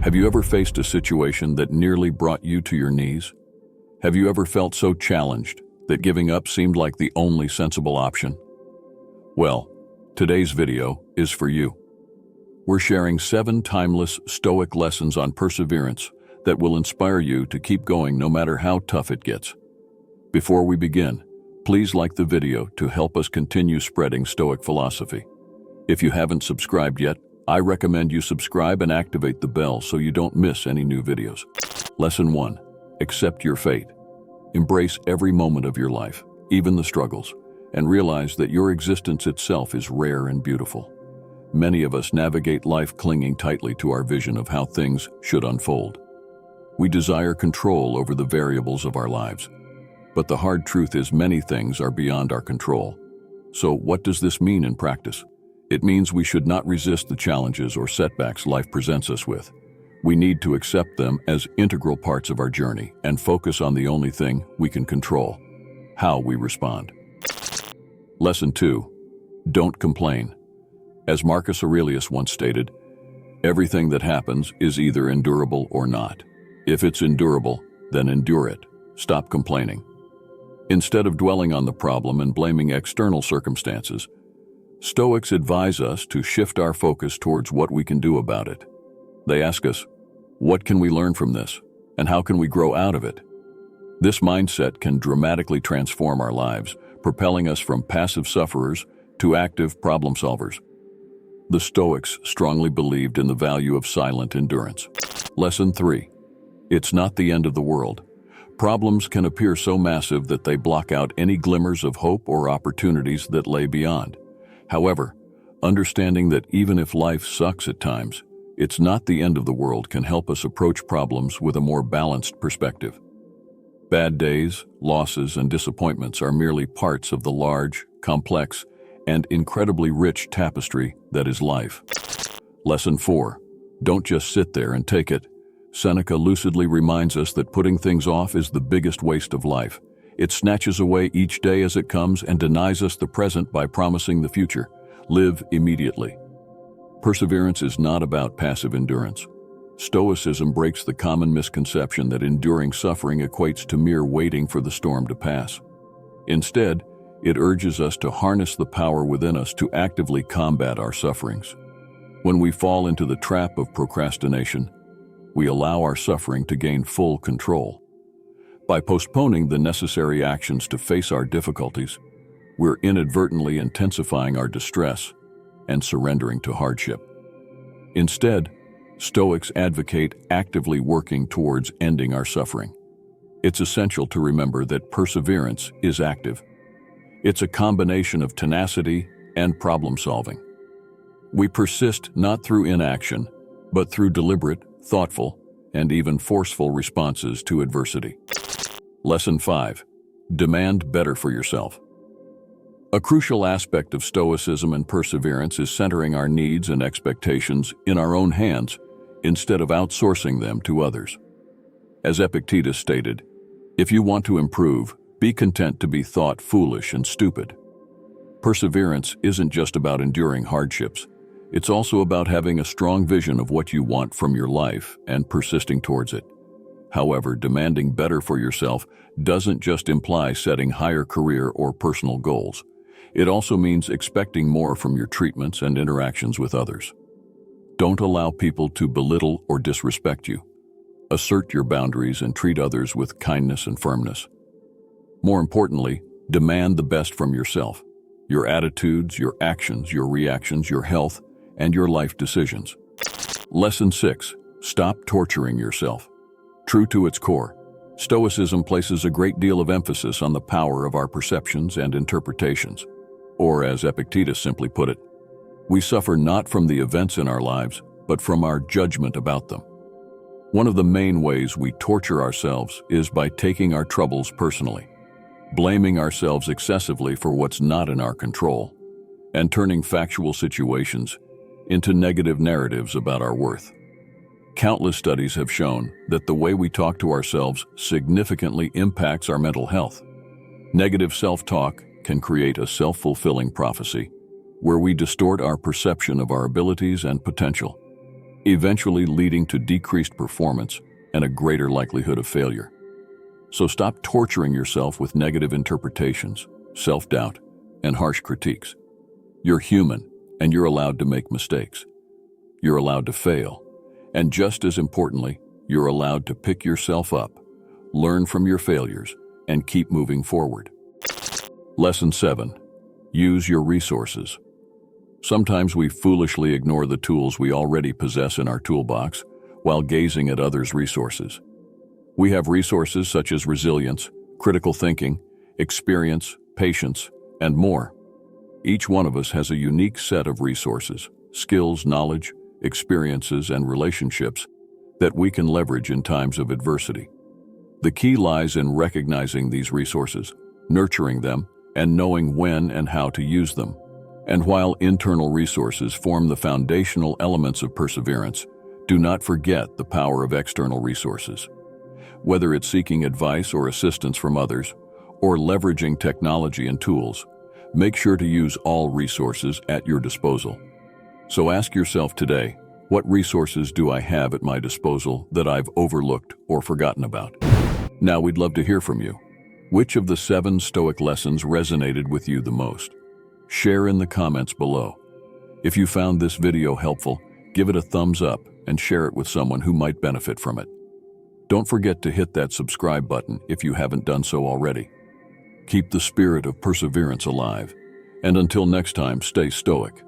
Have you ever faced a situation that nearly brought you to your knees? Have you ever felt so challenged that giving up seemed like the only sensible option? Well, today's video is for you. We're sharing 7 timeless Stoic lessons on perseverance that will inspire you to keep going no matter how tough it gets. Before we begin, please like the video to help us continue spreading Stoic philosophy. If you haven't subscribed yet, I recommend you subscribe and activate the bell so you don't miss any new videos. Lesson 1. Accept your fate. Embrace every moment of your life, even the struggles, and realize that your existence itself is rare and beautiful. Many of us navigate life clinging tightly to our vision of how things should unfold. We desire control over the variables of our lives. But the hard truth is many things are beyond our control. So what does this mean in practice? It means we should not resist the challenges or setbacks life presents us with. We need to accept them as integral parts of our journey and focus on the only thing we can control: how we respond. Lesson 2. Don't complain. As Marcus Aurelius once stated, everything that happens is either endurable or not. If it's endurable, then endure it. Stop complaining. Instead of dwelling on the problem and blaming external circumstances, Stoics advise us to shift our focus towards what we can do about it. They ask us, what can we learn from this, and how can we grow out of it? This mindset can dramatically transform our lives, propelling us from passive sufferers to active problem solvers. The Stoics strongly believed in the value of silent endurance. Lesson 3. It's not the end of the world. Problems can appear so massive that they block out any glimmers of hope or opportunities that lay beyond. However, understanding that even if life sucks at times, it's not the end of the world can help us approach problems with a more balanced perspective. Bad days, losses, and disappointments are merely parts of the large, complex, and incredibly rich tapestry that is life. Lesson 4. Don't just sit there and take it. Seneca lucidly reminds us that putting things off is the biggest waste of life. It snatches away each day as it comes and denies us the present by promising the future. Live immediately. Perseverance is not about passive endurance. Stoicism breaks the common misconception that enduring suffering equates to mere waiting for the storm to pass. Instead, it urges us to harness the power within us to actively combat our sufferings. When we fall into the trap of procrastination, we allow our suffering to gain full control. By postponing the necessary actions to face our difficulties, we're inadvertently intensifying our distress and surrendering to hardship. Instead, Stoics advocate actively working towards ending our suffering. It's essential to remember that perseverance is active. It's a combination of tenacity and problem solving. We persist not through inaction, but through deliberate, thoughtful, and even forceful responses to adversity. Lesson 5. Demand better for yourself. A crucial aspect of Stoicism and perseverance is centering our needs and expectations in our own hands instead of outsourcing them to others. As Epictetus stated, if you want to improve, be content to be thought foolish and stupid. Perseverance isn't just about enduring hardships. It's also about having a strong vision of what you want from your life and persisting towards it. However, demanding better for yourself doesn't just imply setting higher career or personal goals. It also means expecting more from your treatments and interactions with others. Don't allow people to belittle or disrespect you. Assert your boundaries and treat others with kindness and firmness. More importantly, demand the best from yourself: your attitudes, your actions, your reactions, your health, and your life decisions. Lesson 6. Stop torturing yourself. True to its core, Stoicism places a great deal of emphasis on the power of our perceptions and interpretations. Or, as Epictetus simply put it, we suffer not from the events in our lives, but from our judgment about them. One of the main ways we torture ourselves is by taking our troubles personally, blaming ourselves excessively for what's not in our control, and turning factual situations into negative narratives about our worth. Countless studies have shown that the way we talk to ourselves significantly impacts our mental health. Negative self-talk can create a self-fulfilling prophecy, where we distort our perception of our abilities and potential. eventually leading to decreased performance and a greater likelihood of failure. So stop torturing yourself with negative interpretations, self-doubt, and harsh critiques. You're human, and you're allowed to make mistakes. You're allowed to fail, and just as importantly, you're allowed to pick yourself up, learn from your failures, and keep moving forward. Lesson 7. Use your resources. Sometimes we foolishly ignore the tools we already possess in our toolbox while gazing at others' resources. We have resources such as resilience, critical thinking, experience, patience, and more. Each one of us has a unique set of resources, skills, knowledge, experiences, and relationships that we can leverage in times of adversity. The key lies in recognizing these resources, nurturing them, and knowing when and how to use them. And while internal resources form the foundational elements of perseverance, do not forget the power of external resources. Whether it's seeking advice or assistance from others, or leveraging technology and tools, make sure to use all resources at your disposal. So ask yourself today, what resources do I have at my disposal that I've overlooked or forgotten about? Now we'd love to hear from you. Which of the 7 Stoic lessons resonated with you the most? Share in the comments below. If you found this video helpful, give it a thumbs up and share it with someone who might benefit from it. Don't forget to hit that subscribe button if you haven't done so already. Keep the spirit of perseverance alive, and until next time, stay stoic.